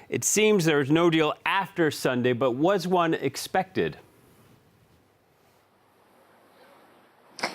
It seems there is no deal after Sunday, but was one expected?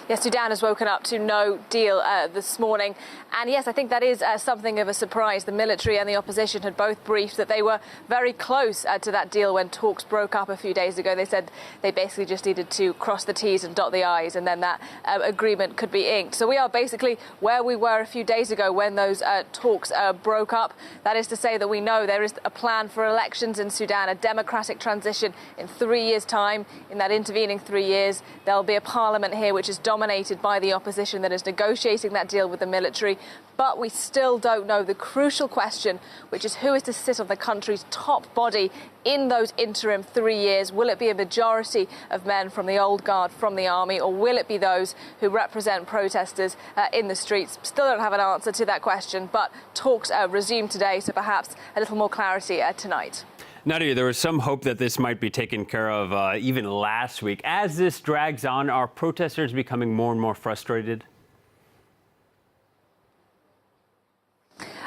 Yes, Sudan has woken up to no deal this morning. And yes, I think that is something of a surprise. The military and the opposition had both briefed that they were very close to that deal when talks broke up a few days ago. They said they basically just needed to cross the T's and dot the I's, and then that agreement could be inked. So we are basically where we were a few days ago when those talks broke up. That is to say that we know there is a plan for elections in Sudan, a democratic transition in 3 years' time. In that intervening 3 years, there'll be a parliament here which is dominated by the opposition that is negotiating that deal with the military. But we still don't know the crucial question, which is who is to sit on the country's top body in those interim 3 years. Will it be a majority of men from the old guard, from the army, or will it be those who represent protesters in the streets? Still don't have an answer to that question, but talks resume today, so perhaps a little more clarity tonight. Nadia, there was some hope that this might be taken care of even last week. As this drags on, are protesters becoming more and more frustrated?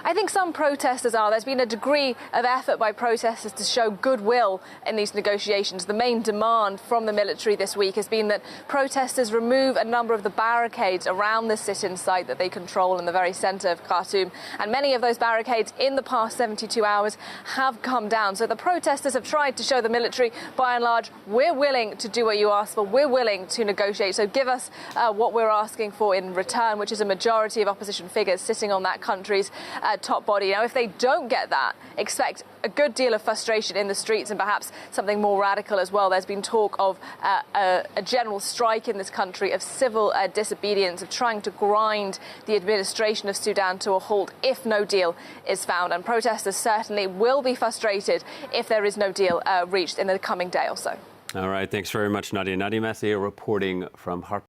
I think some protesters are. There's been a degree of effort by protesters to show goodwill in these negotiations. The main demand from the military this week has been that protesters remove a number of the barricades around the sit-in site that they control in the very centre of Khartoum. And many of those barricades in the past 72 hours have come down. So the protesters have tried to show the military, by and large, we're willing to do what you ask for. We're willing to negotiate. So give us what we're asking for in return, which is a majority of opposition figures sitting on that country's top body. Now, if they don't get that, expect a good deal of frustration in the streets and perhaps something more radical as well. There's been talk of a general strike in this country, of civil disobedience, of trying to grind the administration of Sudan to a halt if no deal is found. And protesters certainly will be frustrated if there is no deal reached in the coming day or so. All right. Thanks very much, Nadia. Nadia Messier reporting from Harper.